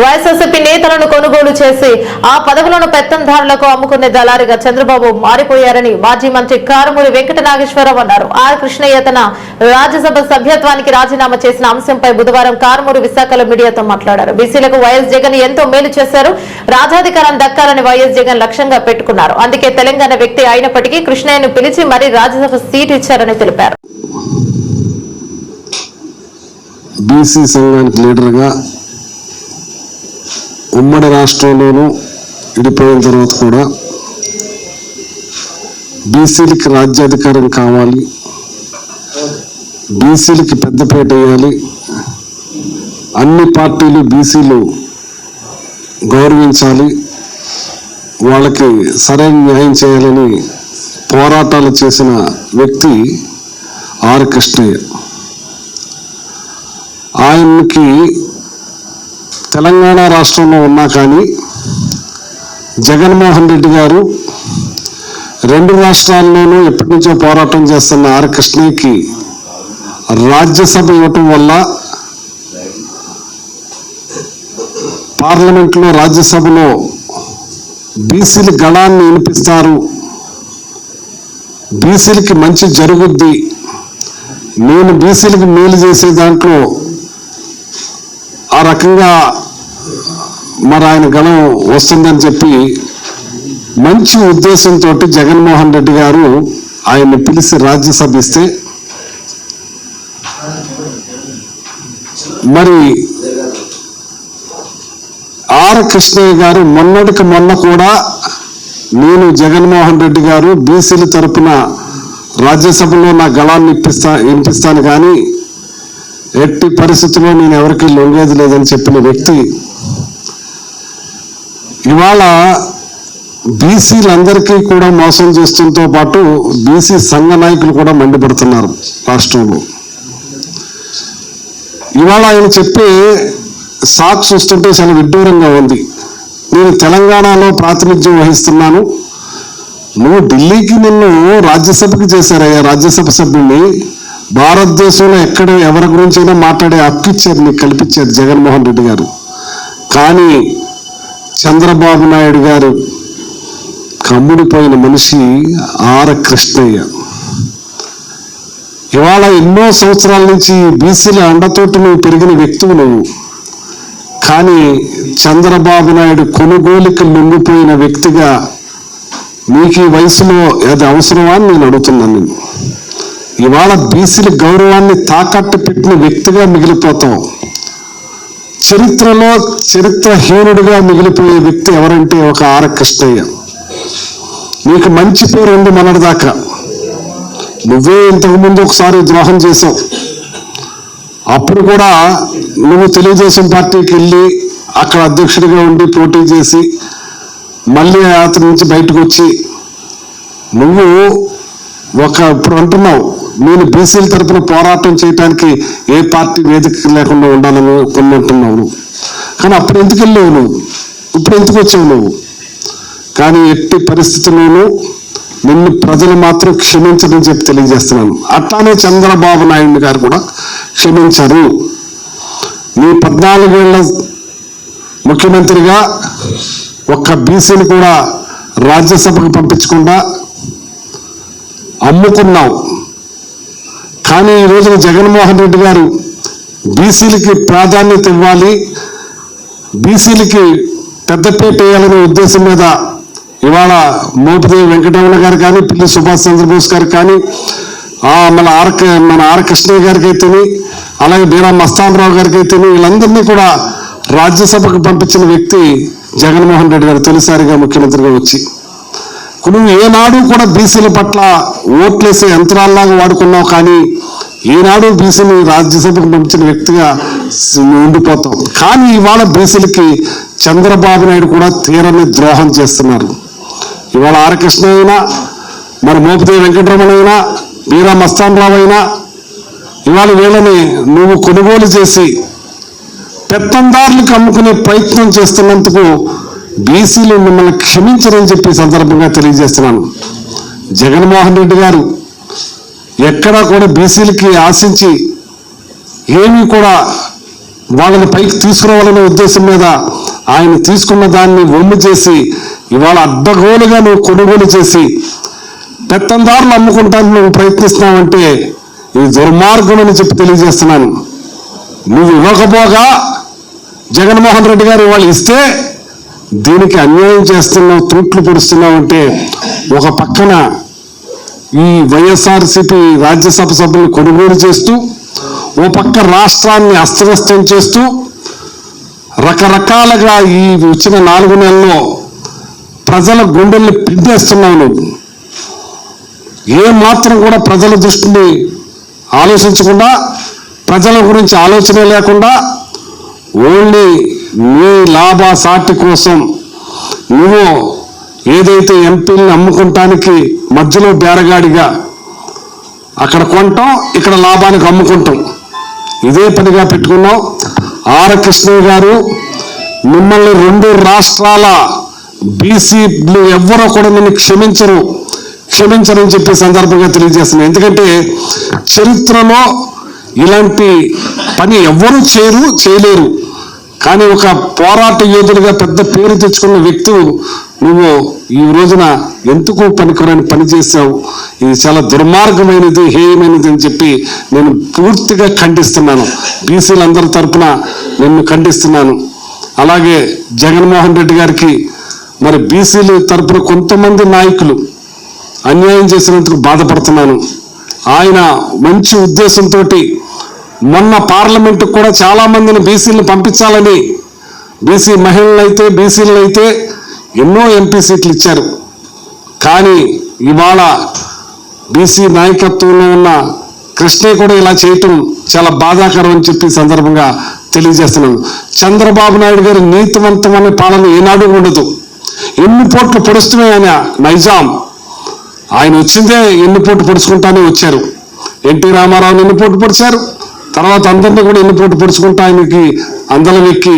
వైఎస్ఆర్సీపీ నేతలను కొనుగోలు చేసి ఆ పదవులను పెత్తందారులకు అమ్ముకునే దళారిగా చంద్రబాబు మారిపోయారని మాజీ మంత్రి కారుమూరి వెంకట నాగేశ్వరరావు అన్నారు. ఆర్ కృష్ణయ్య తన రాజ్యసభ సభ్యత్వానికి రాజీనామా చేసిన అంశంపై బుధవారం కారుమూరి విశాఖలో మీడియాతో మాట్లాడారు. బీసీలకు వైఎస్ జగన్ ఎంతో మేలు చేశారు. రాజాధికారం దక్కాలని వైఎస్ జగన్ లక్ష్యంగా పెట్టుకున్నారు. అందుకే తెలంగాణ వ్యక్తి అయినప్పటికీ కృష్ణయ్యను పిలిచి మరీ రాజ్యసభ సీటు ఇచ్చారని తెలిపారు. బీసీ సంఘానికి లీడర్గా ఉమ్మడి రాష్ట్రంలోనూ విడిపోయిన తర్వాత కూడా బీసీలకి రాజ్యాధికారం కావాలి, బీసీలకి పెద్దపేట వేయాలి, అన్ని పార్టీలు బీసీలు గౌరవించాలి, వాళ్ళకి సరైన న్యాయం చేయాలని పోరాటాలు చేసిన వ్యక్తి ఆర్ కృష్ణయ్య. ఆయనకి తెలంగాణ రాష్ట్రంలో ఉన్నా కానీ జగన్మోహన్ రెడ్డి గారు రెండు రాష్ట్రాల్లోనూ ఎప్పటి నుంచో పోరాటం చేస్తున్న ఆర్ కృష్ణయ్యకి రాజ్యసభ ఇవ్వటం వల్ల పార్లమెంట్లో రాజ్యసభలో బీసీల గళాన్ని వినిపిస్తారు, బీసీలకి మంచి జరుగుద్ది, నేను బీసీలకు మేలు చేసే దాంట్లో ఆ రకంగా మరి ఆయన గళం వస్తుందని చెప్పి మంచి ఉద్దేశంతో జగన్మోహన్ రెడ్డి గారు ఆయన్ని పిలిచి రాజ్యసభ ఇస్తే మరి ఆర్ కృష్ణయ్య గారు మొన్నటికి మొన్న కూడా నేను జగన్మోహన్ రెడ్డి గారు బీసీల తరపున రాజ్యసభలో నా గళాన్ని వినిపిస్తాను కానీ ఎట్టి పరిస్థితుల్లో నేను ఎవరికి లొంగేది లేదని చెప్పిన వ్యక్తి ఇవాళ బీసీలందరికీ కూడా మోసం చేస్తుంతో పాటు బీసీ సంఘ నాయకులు కూడా మండిపడుతున్నారు రాష్ట్రంలో. ఇవాళ ఆయన చెప్పే సాక్స్ వస్తుంటే చాలా విడ్డూరంగా ఉంది. నేను తెలంగాణలో ప్రాతినిధ్యం వహిస్తున్నాను, నువ్వు ఢిల్లీకి నిన్ను రాజ్యసభకి చేశారయ్యా, రాజ్యసభ సభ్యుడిని భారతదేశంలో ఎక్కడ ఎవరి గురించి అయినా మాట్లాడే హక్కు ఇచ్చారు, నీకు కల్పించారు జగన్మోహన్ రెడ్డి గారు. కానీ చంద్రబాబు నాయుడు గారు కమ్ముడిపోయిన మనిషి ఆర్ కృష్ణయ్య. ఇవాళ ఎన్నో సంవత్సరాల నుంచి బీసీల అండతోటి నువ్వు పెరిగిన వ్యక్తువు నువ్వు, కానీ చంద్రబాబు నాయుడు కొనుగోలుకి లొంగిపోయిన వ్యక్తిగా నీకు ఈ వయసులో అది అవసరమా అని నేను అడుగుతున్నాను. నేను ఇవాళ బీసీల గౌరవాన్ని తాకట్టు పెట్టిన వ్యక్తిగా మిగిలిపోతాం. చరిత్రలో చరిత్రహీనుడిగా మిగిలిపోయే వ్యక్తి ఎవరంటే ఒక ఆర్ కృష్ణయ్య. నీకు మంచి పేరు ఉంది మొన్నటిదాకా, నువ్వే ఇంతకుముందు ఒకసారి ద్రోహం చేసావు. అప్పుడు కూడా నువ్వు తెలుగుదేశం పార్టీకి వెళ్ళి అక్కడ అధ్యక్షుడిగా ఉండి పోటీ చేసి మళ్ళీ యాత్ర నుంచి బయటకు వచ్చి నువ్వు ఇప్పుడు అంటున్నావు నేను బీసీల తరపున పోరాటం చేయడానికి ఏ పార్టీ వేదిక లేకుండా ఉండాలని కొన్నంటున్నావు. కానీ అప్పుడు ఎందుకు వెళ్ళావు నువ్వు, ఇప్పుడు ఎందుకు వచ్చావు నువ్వు? కానీ ఎట్టి పరిస్థితుల్లోనూ నిన్ను ప్రజలు మాత్రం క్షమించదని చెప్పి తెలియజేస్తున్నాను. అట్లానే చంద్రబాబు నాయుడు గారు కూడా క్షమించరు. నీ 14 ఏళ్ల ముఖ్యమంత్రిగా ఒక్క బీసీని కూడా రాజ్యసభకు పంపించకుండా అమ్ముకున్నావు. కానీ ఈ రోజున జగన్మోహన్ రెడ్డి గారు బీసీలకి ప్రాధాన్యత ఇవ్వాలి, బీసీలకి పెద్దపేట వేయాలనే ఉద్దేశం మీద ఇవాళ మోపిదేవి వెంకటరమణ గారు కానీ, పిల్లి సుభాష్ చంద్రబోస్ గారు కానీ, మన ఆర్ కృష్ణయ్య గారికి అయితేనే, అలాగే బీరా మస్తానరావు గారికి అయితేనే, వీళ్ళందరినీ కూడా రాజ్యసభకు పంపించిన వ్యక్తి జగన్మోహన్ రెడ్డి గారు తొలిసారిగా ముఖ్యమంత్రిగా వచ్చి. నువ్వు ఏనాడు కూడా బీసీల పట్ల ఓట్లేసే యంత్రాల్లాగా వాడుకున్నావు, కానీ ఈనాడు బీసీని రాజ్యసభకు పంపించిన వ్యక్తిగా ఉండిపోతావు. కానీ ఇవాళ బీసీలకి చంద్రబాబు నాయుడు కూడా తీరని ద్రోహం చేస్తున్నారు. ఇవాళ ఆర్ కృష్ణ అయినా, మరి మోపిదేవి వెంకటరమణ అయినా, బీరా మస్తానరావు అయినా, ఇవాళ వీళ్ళని నువ్వు కొనుగోలు చేసి పెత్తందారులకు అమ్ముకునే ప్రయత్నం చేస్తున్నందుకు బీసీలు మిమ్మల్ని క్షమించరని చెప్పి సందర్భంగా తెలియజేస్తున్నాను. జగన్మోహన్ రెడ్డి గారు ఎక్కడా కూడా బీసీలకి ఆశించి ఏమీ కూడా వాళ్ళని పైకి తీసుకురావాలనే ఉద్దేశం మీద ఆయన తీసుకున్న దాన్ని ఒమ్ము చేసి ఇవాళ అడ్డగోలుగా నువ్వు కొనుగోలు చేసి పెత్తందారులు అమ్ముకుంటానికి నువ్వు ప్రయత్నిస్తున్నావంటే ఇది దుర్మార్గం అని చెప్పి తెలియజేస్తున్నాను. నువ్వు ఇవ్వకపోగా జగన్మోహన్ రెడ్డి గారు ఇవాళ ఇస్తే దీనికి అన్యాయం చేస్తున్నావు, తూట్లు పొడుస్తున్నావు అంటే ఒక పక్కన ఈ వైఎస్ఆర్సీపీ రాజ్యసభ సభ్యులు కొనుగోలు చేస్తూ ఓ పక్క రాష్ట్రాన్ని అస్తవ్యస్తం చేస్తూ రకరకాలుగా ఈ వచ్చిన 4 నెలల్లో ప్రజల గుండెల్ని పిండేస్తున్నావు. నువ్వు ఏ మాత్రం కూడా ప్రజల దృష్టిని ఆలోచించకుండా, ప్రజల గురించి ఆలోచన లేకుండా ఓన్లీ నీ లాభసాటి కోసం నువ్వు ఏదైతే ఎంపీలను అమ్ముకుంటానికి మధ్యలో బేరగాడిగా అక్కడ కొంటాం, ఇక్కడ లాభానికి అమ్ముకుంటాం, ఇదే పనిగా పెట్టుకున్నాం. ఆర్ కృష్ణయ్య గారు మిమ్మల్ని 2 రాష్ట్రాల బీసీలు ఎవ్వరూ కూడా నిన్ను క్షమించరని చెప్పే సందర్భంగా తెలియజేస్తున్నాను. ఎందుకంటే చరిత్రలో ఇలాంటి పని ఎవ్వరూ చేయలేరు. కానీ ఒక పోరాట యోధుడిగా పెద్ద పేరు తెచ్చుకున్న వ్యక్తి నువ్వు ఈ రోజున ఎందుకు పనికిరాని పని చేశావు. ఇది చాలా దుర్మార్గమైనది, హేయమైనది అని చెప్పి నేను పూర్తిగా ఖండిస్తున్నాను. బీసీలందరి తరఫున నిన్ను ఖండిస్తున్నాను. అలాగే జగన్మోహన్ రెడ్డి గారికి మరి బీసీల తరఫున కొంతమంది నాయకులు అన్యాయం చేసినందుకు బాధపడుతున్నాను. ఆయన మంచి ఉద్దేశంతో మొన్న పార్లమెంటుకు కూడా చాలా మందిని బీసీలను పంపించాలని, బీసీ మహిళలైతే బీసీలైతే ఎన్నో ఎంపీ సీట్లు ఇచ్చారు. కానీ ఇవాళ బీసీ నాయకత్వంలో ఉన్న కృష్ణయ్య కూడా ఇలా చేయటం చాలా బాధాకరం అని చెప్పి సందర్భంగా తెలియజేస్తున్నాను. చంద్రబాబు నాయుడు గారి నీతివంతమైన పాలన ఏనాడు ఉండదు. ఎన్ని పోట్లు పొడుస్తున్నాయి ఆయన నైజాం. ఆయన వచ్చిందే ఎన్ని పోట్లు పొడుచుకుంటానే వచ్చారు. ఎన్టీ రామారావుని ఎన్ని పోట్లు పొడిచారు, తర్వాత అందరినీ కూడా ఎన్ని పోట్లు పొడుచుకుంటా ఆయనకి అందలం ఎక్కి